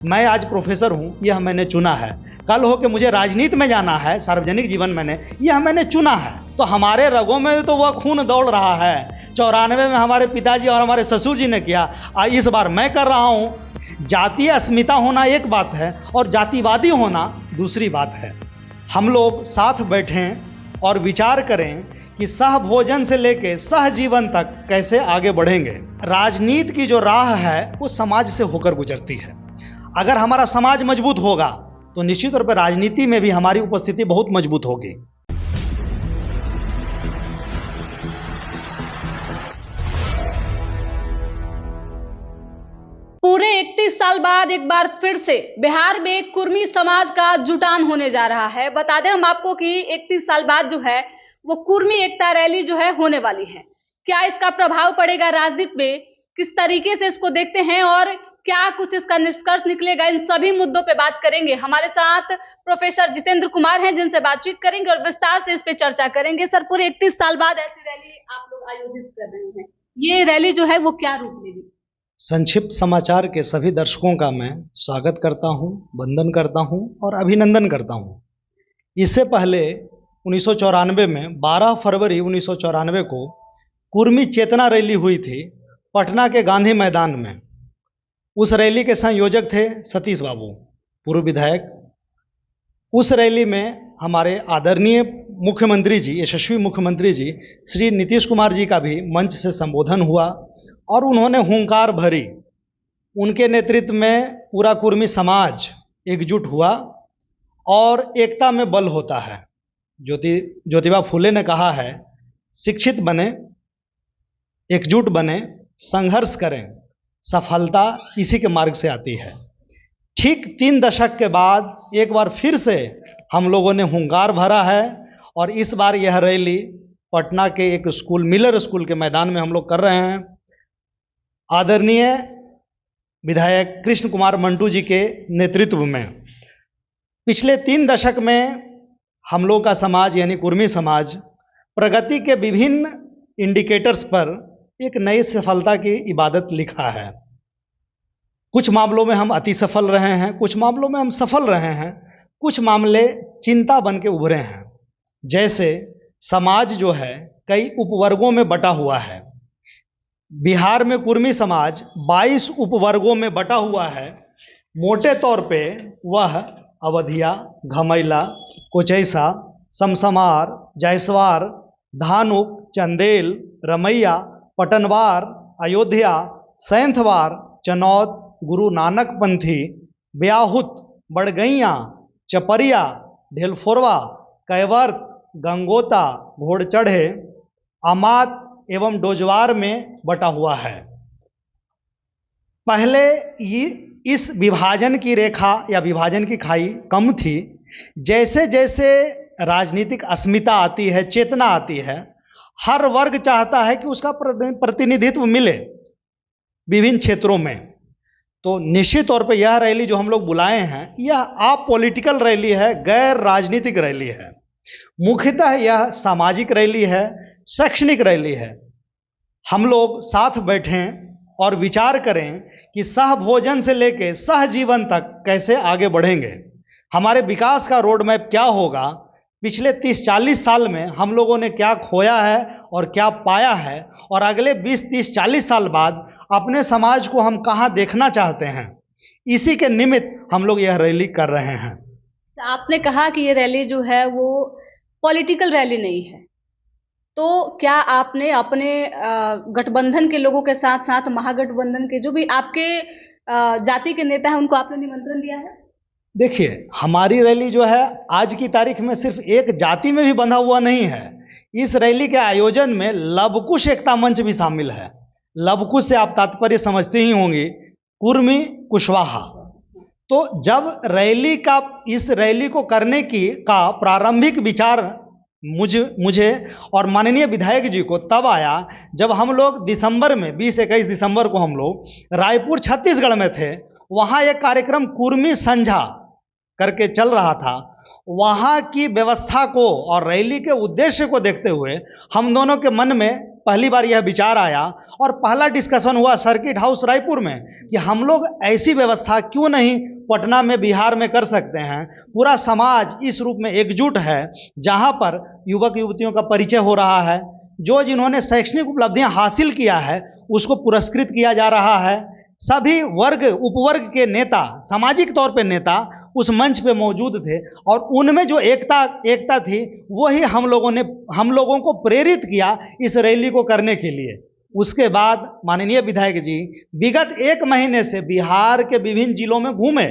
मैं आज प्रोफेसर हूँ, यह मैंने चुना है। कल हो के मुझे राजनीति में जाना है, सार्वजनिक जीवन में यह मैंने चुना है। तो हमारे रगों में तो वह खून दौड़ रहा है। 94 में हमारे पिताजी और हमारे ससुर जी ने किया, इस बार मैं कर रहा हूँ। जातीय अस्मिता होना एक बात है और जातिवादी होना दूसरी बात है। हम लोग साथ बैठें और विचार करें कि सह भोजन से लेके सह जीवन तक कैसे आगे बढ़ेंगे। राजनीति की जो राह है वो समाज से होकर गुजरती है। अगर हमारा समाज मजबूत होगा तो निश्चित तौर पर राजनीति में भी हमारी उपस्थिति बहुत मजबूत होगी। पूरे 31 साल बाद एक बार फिर से बिहार में कुर्मी समाज का जुटान होने जा रहा है। बता दें हम आपको कि 31 साल बाद जो है वो कुर्मी एकता रैली जो है होने वाली है। क्या इसका प्रभाव पड़ेगा राजनीति में, किस तरीके से इसको देखते हैं और क्या कुछ इसका निष्कर्ष निकलेगा, इन सभी मुद्दों पे बात करेंगे। हमारे साथ प्रोफेसर जितेंद्र कुमार हैं जिनसे बातचीत करेंगे और विस्तार से इस पे चर्चा करेंगे। सर, पूरे 31 साल बाद ऐसी रैली आप लोग आयोजित कर रहे हैं, ये रैली जो है वो क्या रूप लेगी? संक्षिप्त समाचार के सभी दर्शकों का मैं स्वागत करता हूं, वंदन करता हूं और अभिनंदन करता हूं। इससे पहले 1994 में 12 फरवरी 1994 को कुर्मी चेतना रैली हुई थी पटना के गांधी मैदान में। उस रैली के संयोजक थे सतीश बाबू, पूर्व विधायक। उस रैली में हमारे आदरणीय मुख्यमंत्री जी, यशस्वी मुख्यमंत्री जी श्री नीतीश कुमार जी का भी मंच से संबोधन हुआ और उन्होंने हुंकार भरी। उनके नेतृत्व में पूरा कुर्मी समाज एकजुट हुआ और एकता में बल होता है। ज्योतिबा फुले ने कहा है, शिक्षित बने, एकजुट बने, संघर्ष करें, सफलता इसी के मार्ग से आती है। ठीक 3 दशक के बाद एक बार फिर से हम लोगों ने हुंकार भरा है और इस बार यह रैली पटना के एक स्कूल, मिलर स्कूल के मैदान में हम लोग कर रहे हैं। आदरणीय विधायक कृष्ण कुमार मंटू जी के नेतृत्व में पिछले 3 दशक में हम लोग का समाज यानी कुर्मी समाज प्रगति के विभिन्न इंडिकेटर्स पर एक नई सफलता की इबादत लिखा है। कुछ मामलों में हम अति सफल रहे हैं, कुछ मामलों में हम सफल रहे हैं, कुछ मामले चिंता बन के उभरे हैं। जैसे समाज जो है कई उपवर्गों में बटा हुआ है। बिहार में कुर्मी समाज 22 उपवर्गों में बटा हुआ है। मोटे तौर पे वह अवधिया, घमैला, कोचैसा, समसमार, जायसवार, धानुक, चंदेल, रमैया, पटनवार, अयोध्या, सैंथवार, चनौद, गुरु नानक पंथी, ब्याहुत, बड़गैया, चपरिया, ढेलफोरवा, कैवर्त, गंगोता, घोड़चढ़े, अमात एवं डोजवार में बटा हुआ है। पहले इस विभाजन की रेखा या विभाजन की खाई कम थी। जैसे जैसे राजनीतिक अस्मिता आती है, चेतना आती है, हर वर्ग चाहता है कि उसका प्रतिनिधित्व मिले विभिन्न क्षेत्रों में। तो निश्चित तौर पे यह रैली जो हम लोग बुलाए हैं यह आप पॉलिटिकल रैली है, गैर राजनीतिक रैली है। मुख्यतः यह सामाजिक रैली है, शैक्षणिक रैली है। हम लोग साथ बैठें और विचार करें कि सह भोजन से लेके सह जीवन तक कैसे आगे बढ़ेंगे। हमारे विकास का रोड मैप क्या होगा, पिछले 30-40 साल में हम लोगों ने क्या खोया है और क्या पाया है, और अगले 20-30-40 साल बाद अपने समाज को हम कहाँ देखना चाहते हैं, इसी के निमित्त हम लोग यह रैली कर रहे हैं। आपने कहा कि ये रैली जो है वो पॉलिटिकल रैली नहीं है, तो क्या आपने अपने गठबंधन के लोगों के साथ साथ महागठबंधन के जो भी आपके जाति के नेता हैं उनको आपने निमंत्रण दिया है? देखिए, हमारी रैली जो है आज की तारीख में सिर्फ एक जाति में भी बंधा हुआ नहीं है। इस रैली के आयोजन में लवकुश एकता मंच भी शामिल है। लवकुश से आप तात्पर्य समझते ही होंगे, कुर्मी कुशवाहा। तो जब रैली का, इस रैली को करने का प्रारंभिक विचार मुझे और माननीय विधायक जी को तब आया जब हम लोग दिसंबर में 20-21 दिसंबर को हम लोग रायपुर छत्तीसगढ़ में थे। वहाँ एक कार्यक्रम कुर्मी संझा करके चल रहा था। वहाँ की व्यवस्था को और रैली के उद्देश्य को देखते हुए हम दोनों के मन में पहली बार यह विचार आया और पहला डिस्कशन हुआ सर्किट हाउस रायपुर में कि हम लोग ऐसी व्यवस्था क्यों नहीं पटना में, बिहार में कर सकते हैं। पूरा समाज इस रूप में एकजुट है जहां पर युवक युवतियों का परिचय हो रहा है, जो जिन्होंने शैक्षणिक उपलब्धियां हासिल किया है उसको पुरस्कृत किया जा रहा है। सभी वर्ग उपवर्ग के नेता, सामाजिक तौर पे नेता उस मंच पे मौजूद थे और उनमें जो एकता थी वही हम लोगों को प्रेरित किया इस रैली को करने के लिए। उसके बाद माननीय विधायक जी विगत 1 महीने से बिहार के विभिन्न जिलों में घूमे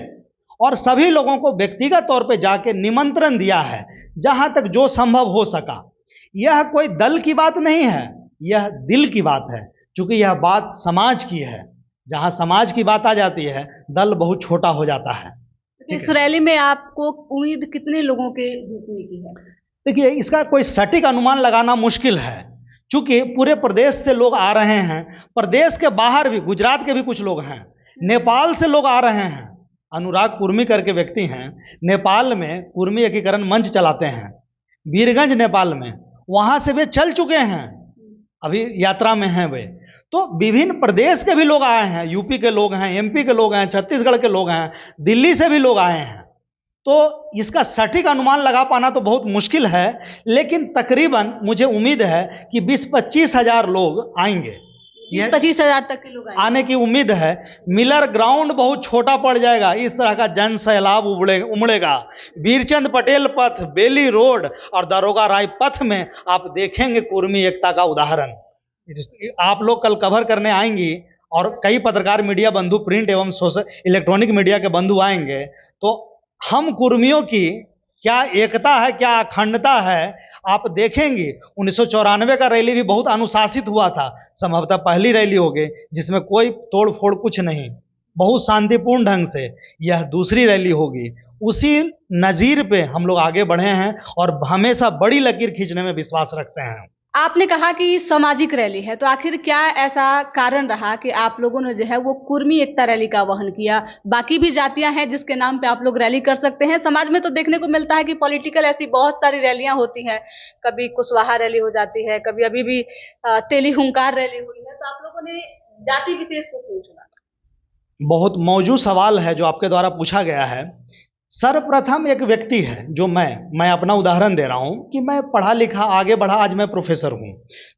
और सभी लोगों को व्यक्तिगत तौर पे जाके निमंत्रण दिया है जहां तक जो संभव हो सका। यह कोई दल की बात नहीं है, यह दिल की बात है, क्योंकि यह बात समाज की है। जहां समाज की बात आ जाती है दल बहुत छोटा हो जाता है। इस रैली में आपको उम्मीद कितने लोगों के जुटने की है? देखिए, इसका कोई सटीक अनुमान लगाना मुश्किल है, क्योंकि पूरे प्रदेश से लोग आ रहे हैं। प्रदेश के बाहर भी, गुजरात के भी कुछ लोग हैं, नेपाल से लोग आ रहे हैं। अनुराग कुर्मी करके व्यक्ति हैं, नेपाल में कुर्मी एकीकरण मंच चलाते हैं, वीरगंज नेपाल में, वहां से वे चल चुके हैं, अभी यात्रा में हैं वे। तो विभिन्न प्रदेश के भी लोग आए हैं, यूपी के लोग हैं, एमपी के लोग हैं, छत्तीसगढ़ के लोग हैं, दिल्ली से भी लोग आए हैं। तो इसका सटीक अनुमान लगा पाना तो बहुत मुश्किल है, लेकिन तकरीबन मुझे उम्मीद है कि 20-25 हज़ार लोग आएंगे। 25,000 तक के लोग आने की उम्मीद है। मिलर ग्राउंड बहुत छोटा पड़ जाएगा, इस तरह का जन सैलाब उमड़ेगा। वीरचंद पटेल पथ, बेली रोड और दरोगा राय पथ में आप देखेंगे कुर्मी एकता का उदाहरण। आप लोग कल कवर करने आएंगी और कई पत्रकार मीडिया बंधु, प्रिंट एवं सोशल इलेक्ट्रॉनिक मीडिया के बंधु आएंगे, तो हम कुर्मियों की क्या एकता है, क्या अखंडता है, आप देखेंगे। 1994 का रैली भी बहुत अनुशासित हुआ था, संभवतः पहली रैली होगी जिसमें कोई तोड़ फोड़ कुछ नहीं, बहुत शांतिपूर्ण ढंग से। यह दूसरी रैली होगी। उसी नज़ीर पे हम लोग आगे बढ़े हैं और हमेशा बड़ी लकीर खींचने में विश्वास रखते हैं। आपने कहा कि सामाजिक रैली है, तो आखिर क्या ऐसा कारण रहा कि आप लोगों ने जो है वो कुर्मी एकता रैली का आह्वान किया? बाकी भी जातियां हैं जिसके नाम पे आप लोग रैली कर सकते हैं। समाज में तो देखने को मिलता है कि पॉलिटिकल ऐसी बहुत सारी रैलियां होती हैं, कभी कुशवाहा रैली हो जाती है, कभी अभी भी तेली हुंकार रैली हुई है, तो आप लोगों ने जाति विशेष को क्यों चुना? बहुत मौजूद सवाल है जो आपके द्वारा पूछा गया है। सर्वप्रथम एक व्यक्ति है जो मैं अपना उदाहरण दे रहा हूं कि मैं पढ़ा लिखा आगे बढ़ा, आज मैं प्रोफेसर हूं,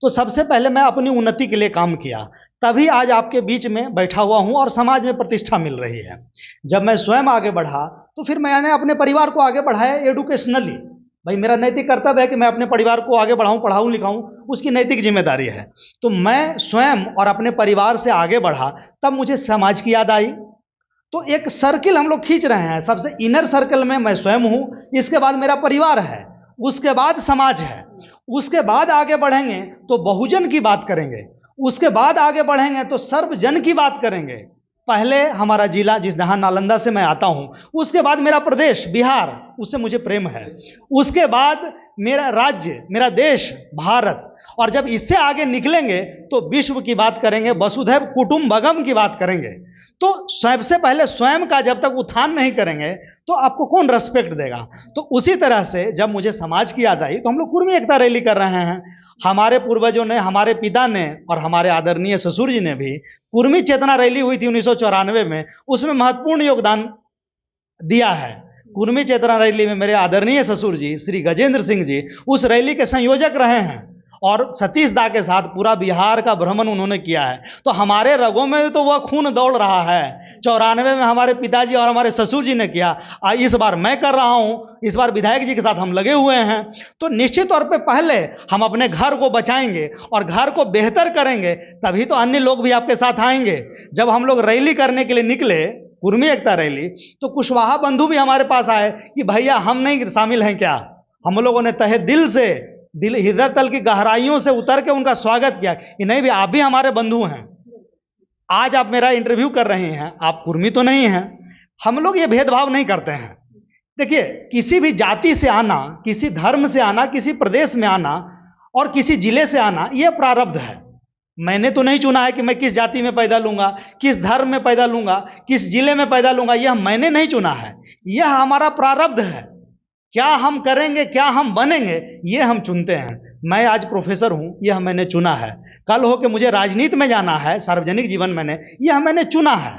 तो सबसे पहले मैं अपनी उन्नति के लिए काम किया, तभी आज आपके बीच में बैठा हुआ हूं और समाज में प्रतिष्ठा मिल रही है। जब मैं स्वयं आगे बढ़ा तो फिर मैंने अपने परिवार को आगे बढ़ाया एडुकेशनली। भाई मेरा नैतिक कर्तव्य है कि मैं अपने परिवार को आगे बढ़ाऊं, पढ़ाऊं लिखाऊं, उसकी नैतिक जिम्मेदारी है। तो मैं स्वयं और अपने परिवार से आगे बढ़ा, तब मुझे समाज की याद आई। तो एक सर्किल हम लोग खींच रहे हैं। सबसे इनर सर्कल में मैं स्वयं हूं, इसके बाद मेरा परिवार है, उसके बाद समाज है, उसके बाद आगे बढ़ेंगे तो बहुजन की बात करेंगे, उसके बाद आगे बढ़ेंगे तो सर्वजन की बात करेंगे। पहले हमारा जिला, जिस जहां नालंदा से मैं आता हूं, उसके बाद मेरा प्रदेश बिहार, उससे मुझे प्रेम है, उसके बाद मेरा राज्य, मेरा देश भारत, और जब इससे आगे निकलेंगे तो विश्व की बात करेंगे, वसुधैव कुटुंबकम की बात करेंगे। तो सबसे पहले स्वयं का जब तक उत्थान नहीं करेंगे तो आपको कौन रेस्पेक्ट देगा। तो उसी तरह से जब मुझे समाज की याद आई तो हम लोग कुर्मी एकता रैली कर रहे हैं। हमारे पूर्वजों ने, हमारे पिता ने और हमारे आदरणीय ससुर जी ने भी कुर्मी चेतना रैली हुई थी 1994 में, उसमें महत्वपूर्ण योगदान दिया है। कुर्मी चेतना रैली में मेरे आदरणीय ससुर जी श्री गजेंद्र सिंह जी उस रैली के संयोजक रहे हैं और सतीश दा के साथ पूरा बिहार का भ्रमण उन्होंने किया है। तो हमारे रगों में तो वह खून दौड़ रहा है। 94 में हमारे पिताजी और हमारे ससुर जी ने किया, इस बार मैं कर रहा हूं, इस बार विधायक जी के साथ हम लगे हुए हैं। तो निश्चित तौर पे पहले हम अपने घर को बचाएंगे और घर को बेहतर करेंगे, तभी तो अन्य लोग भी आपके साथ आएंगे। जब हम लोग रैली करने के लिए निकले, कुर्मी एकता रैली, तो कुशवाहा बंधु भी हमारे पास आए कि भैया हम नहीं शामिल हैं क्या। हम लोगों ने तहे दिल से, हृदय तल की गहराइयों से उतर के उनका स्वागत किया कि नहीं भी आप भी हमारे बंधु हैं। आज आप मेरा इंटरव्यू कर रहे हैं, आप कुर्मी तो नहीं हैं। हम लोग ये भेदभाव नहीं करते हैं। देखिए, किसी भी जाति से आना, किसी धर्म से आना, किसी प्रदेश में आना और किसी जिले से आना, यह प्रारब्ध है। मैंने तो नहीं चुना है कि मैं किस जाति में पैदा लूंगा, किस धर्म में पैदा लूंगा, किस जिले में पैदा लूंगा, यह मैंने नहीं चुना है। यह हमारा प्रारब्ध है। क्या हम करेंगे, क्या हम बनेंगे, ये हम चुनते हैं। मैं आज प्रोफेसर हूं, यह मैंने चुना है। कल हो के मुझे राजनीति में जाना है, सार्वजनिक जीवन में, यह मैंने चुना है।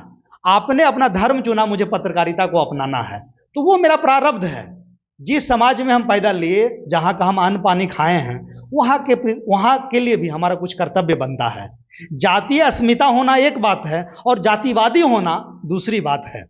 आपने अपना धर्म चुना, मुझे पत्रकारिता को अपनाना है, तो वो मेरा प्रारब्ध है। जिस समाज में हम पैदा लिए, जहाँ का हम अन्न पानी खाए हैं, वहाँ के लिए भी हमारा कुछ कर्तव्य बनता है। जातीय अस्मिता होना एक बात है और जातिवादी होना दूसरी बात है।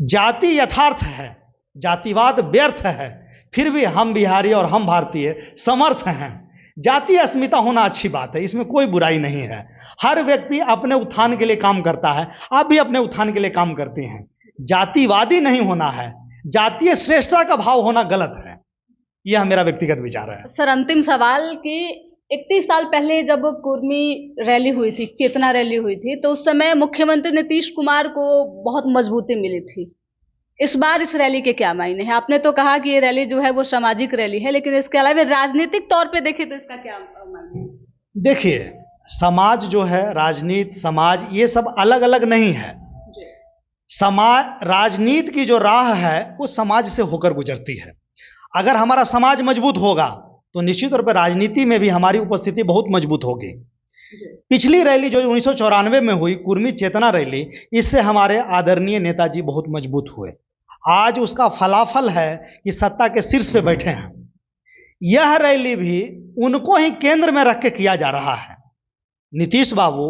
जाति यथार्थ है, जातिवाद व्यर्थ है, फिर भी हम बिहारी और हम भारतीय समर्थ हैं। जातीय अस्मिता होना अच्छी बात है, इसमें कोई बुराई नहीं है। हर व्यक्ति अपने उत्थान के लिए काम करता है, आप भी अपने उत्थान के लिए काम करते हैं। जातिवादी नहीं होना है, जातीय श्रेष्ठता का भाव होना गलत है। यह मेरा व्यक्तिगत विचार है। सर, अंतिम सवाल कि 31 साल पहले जब कुर्मी रैली हुई थी, चेतना रैली हुई थी, तो उस समय मुख्यमंत्री नीतीश कुमार को बहुत मजबूती मिली थी। इस बार इस रैली के क्या मायने हैं? आपने तो कहा कि ये रैली जो है वो सामाजिक रैली है, लेकिन इसके अलावा राजनीतिक तौर पे देखें तो इसका क्या मायने है? देखिए, समाज जो है, राजनीति, समाज, ये सब अलग अलग नहीं है। समाज, राजनीति की जो राह है वो समाज से होकर गुजरती है। अगर हमारा समाज मजबूत होगा तो निश्चित तौर पर राजनीति में भी हमारी उपस्थिति बहुत मजबूत होगी। पिछली रैली जो 1994 में हुई, कुर्मी चेतना रैली, इससे हमारे आदरणीय नेताजी बहुत मजबूत हुए। आज उसका फलाफल है कि सत्ता के शीर्ष पे बैठे हैं। यह रैली भी उनको ही केंद्र में रख के किया जा रहा है। नीतीश बाबू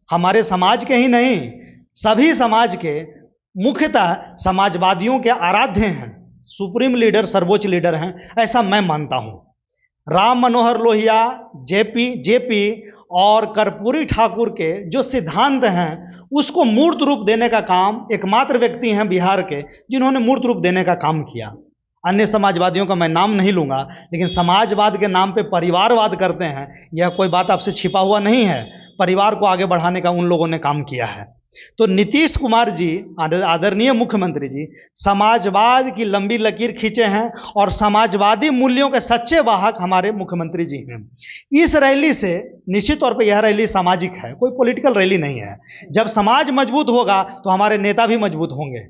हमारे समाज के ही नहीं, सभी समाज के, मुख्यतः समाजवादियों के आराध्य हैं, सुप्रीम लीडर, सर्वोच्च लीडर हैं, ऐसा मैं मानता हूं। राम मनोहर लोहिया, जेपी और कर्पूरी ठाकुर के जो सिद्धांत हैं, उसको मूर्त रूप देने का काम एकमात्र व्यक्ति हैं बिहार के जिन्होंने मूर्त रूप देने का काम किया। अन्य समाजवादियों का मैं नाम नहीं लूंगा, लेकिन समाजवाद के नाम पे परिवारवाद करते हैं, यह कोई बात आपसे छिपा हुआ नहीं है। परिवार को आगे बढ़ाने का उन लोगों ने काम किया है। तो नीतीश कुमार जी, आदरणीय मुख्यमंत्री जी, समाजवाद की लंबी लकीर खींचे हैं और समाजवादी मूल्यों के सच्चे वाहक हमारे मुख्यमंत्री जी हैं। इस रैली से निश्चित तौर पे यह रैली सामाजिक है, कोई पॉलिटिकल रैली नहीं है। जब समाज मजबूत होगा तो हमारे नेता भी मजबूत होंगे।